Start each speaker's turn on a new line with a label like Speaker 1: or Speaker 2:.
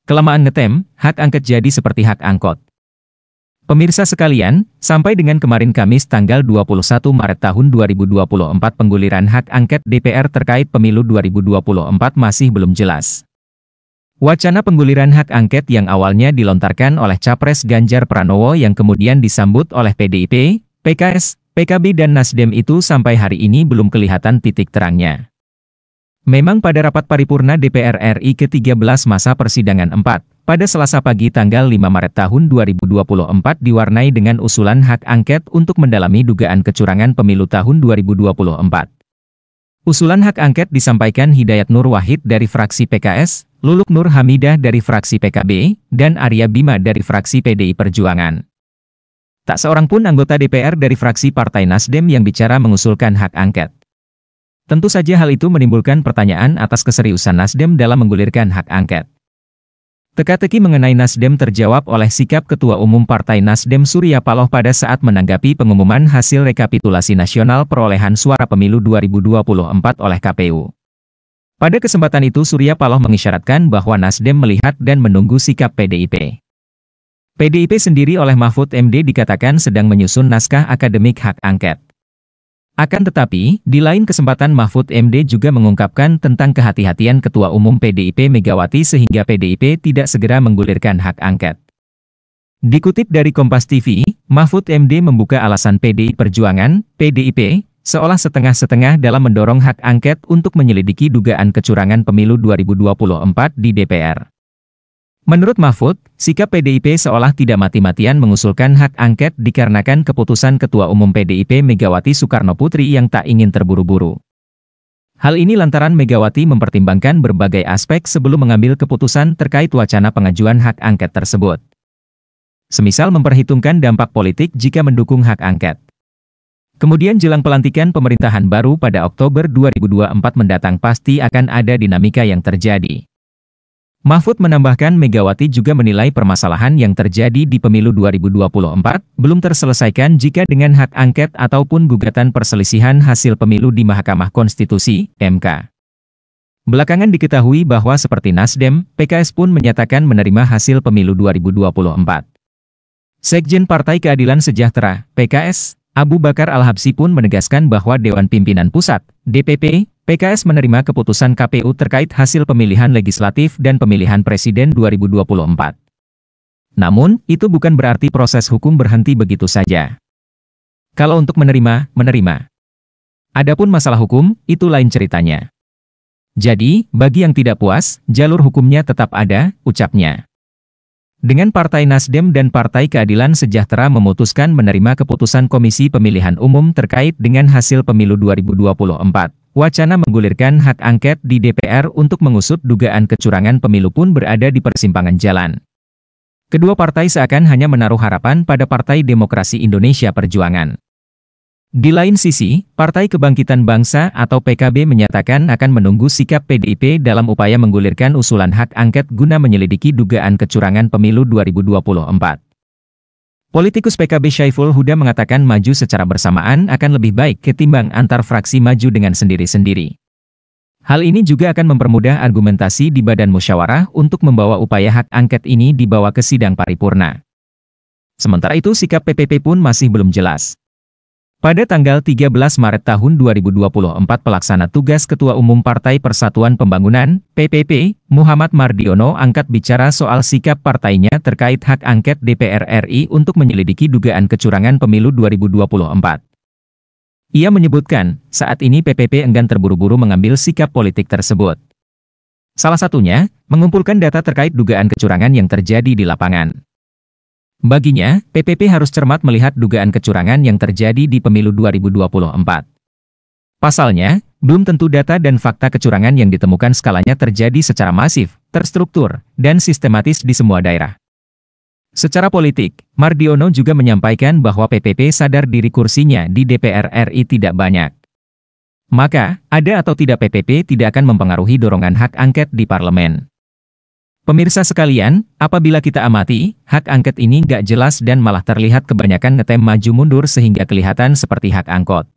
Speaker 1: Kelamaan ngetem, hak angket jadi seperti hak angkot. Pemirsa sekalian, sampai dengan kemarin Kamis tanggal 21 Maret tahun 2024 pengguliran hak angket DPR terkait pemilu 2024 masih belum jelas. Wacana pengguliran hak angket yang awalnya dilontarkan oleh Capres Ganjar Pranowo yang kemudian disambut oleh PDIP, PKS, PKB dan Nasdem itu sampai hari ini belum kelihatan titik terangnya. Memang pada rapat paripurna DPR RI ke-13 masa persidangan 4, pada Selasa pagi tanggal 5 Maret tahun 2024 diwarnai dengan usulan hak angket untuk mendalami dugaan kecurangan pemilu tahun 2024. Usulan hak angket disampaikan Hidayat Nur Wahid dari fraksi PKS, Luluk Nur Hamidah dari fraksi PKB, dan Arya Bima dari fraksi PDI Perjuangan. Tak seorang pun anggota DPR dari fraksi Partai Nasdem yang bicara mengusulkan hak angket. Tentu saja hal itu menimbulkan pertanyaan atas keseriusan Nasdem dalam menggulirkan hak angket. Teka-teki mengenai Nasdem terjawab oleh sikap Ketua Umum Partai Nasdem Surya Paloh pada saat menanggapi pengumuman hasil rekapitulasi nasional perolehan suara pemilu 2024 oleh KPU. Pada kesempatan itu Surya Paloh mengisyaratkan bahwa Nasdem melihat dan menunggu sikap PDIP. PDIP sendiri oleh Mahfud MD dikatakan sedang menyusun naskah akademik hak angket. Akan tetapi, di lain kesempatan Mahfud MD juga mengungkapkan tentang kehati-hatian Ketua Umum PDIP Megawati sehingga PDIP tidak segera menggulirkan hak angket. Dikutip dari Kompas TV, Mahfud MD membuka alasan PDI Perjuangan, PDIP, seolah setengah-setengah dalam mendorong hak angket untuk menyelidiki dugaan kecurangan pemilu 2024 di DPR. Menurut Mahfud, sikap PDIP seolah tidak mati-matian mengusulkan hak angket dikarenakan keputusan Ketua Umum PDIP Megawati Soekarnoputri yang tak ingin terburu-buru. Hal ini lantaran Megawati mempertimbangkan berbagai aspek sebelum mengambil keputusan terkait wacana pengajuan hak angket tersebut. Semisal memperhitungkan dampak politik jika mendukung hak angket. Kemudian jelang pelantikan pemerintahan baru pada Oktober 2024 mendatang pasti akan ada dinamika yang terjadi. Mahfud menambahkan Megawati juga menilai permasalahan yang terjadi di pemilu 2024 belum terselesaikan jika dengan hak angket ataupun gugatan perselisihan hasil pemilu di Mahkamah Konstitusi, MK. Belakangan diketahui bahwa seperti Nasdem, PKS pun menyatakan menerima hasil pemilu 2024. Sekjen Partai Keadilan Sejahtera, PKS, Abu Bakar Al-Habsyi pun menegaskan bahwa Dewan Pimpinan Pusat, DPP, PKS menerima keputusan KPU terkait hasil pemilihan legislatif dan pemilihan presiden 2024. Namun, itu bukan berarti proses hukum berhenti begitu saja. Kalau untuk menerima. Adapun masalah hukum, itu lain ceritanya. Jadi, bagi yang tidak puas, jalur hukumnya tetap ada, ucapnya. Dengan Partai Nasdem dan Partai Keadilan Sejahtera memutuskan menerima keputusan Komisi Pemilihan Umum terkait dengan hasil pemilu 2024. Wacana menggulirkan hak angket di DPR untuk mengusut dugaan kecurangan pemilu pun berada di persimpangan jalan. Kedua partai seakan hanya menaruh harapan pada Partai Demokrasi Indonesia Perjuangan. Di lain sisi, Partai Kebangkitan Bangsa atau PKB menyatakan akan menunggu sikap PDIP dalam upaya menggulirkan usulan hak angket guna menyelidiki dugaan kecurangan pemilu 2024. Politikus PKB Syaiful Huda mengatakan maju secara bersamaan akan lebih baik ketimbang antar fraksi maju dengan sendiri-sendiri. Hal ini juga akan mempermudah argumentasi di badan musyawarah untuk membawa upaya hak angket ini dibawa ke sidang paripurna. Sementara itu sikap PPP pun masih belum jelas. Pada tanggal 13 Maret tahun 2024 pelaksana tugas Ketua Umum Partai Persatuan Pembangunan, PPP, Muhammad Mardiono angkat bicara soal sikap partainya terkait hak angket DPR RI untuk menyelidiki dugaan kecurangan pemilu 2024. Ia menyebutkan, saat ini PPP enggan terburu-buru mengambil sikap politik tersebut. Salah satunya, mengumpulkan data terkait dugaan kecurangan yang terjadi di lapangan. Baginya, PPP harus cermat melihat dugaan kecurangan yang terjadi di pemilu 2024. Pasalnya, belum tentu data dan fakta kecurangan yang ditemukan skalanya terjadi secara masif, terstruktur, dan sistematis di semua daerah. Secara politik, Mardiono juga menyampaikan bahwa PPP sadar diri kursinya di DPR RI tidak banyak. Maka, ada atau tidak PPP tidak akan mempengaruhi dorongan hak angket di parlemen. Pemirsa sekalian, apabila kita amati, hak angket ini nggak jelas dan malah terlihat kebanyakan ngetem maju mundur sehingga kelihatan seperti hak angkot.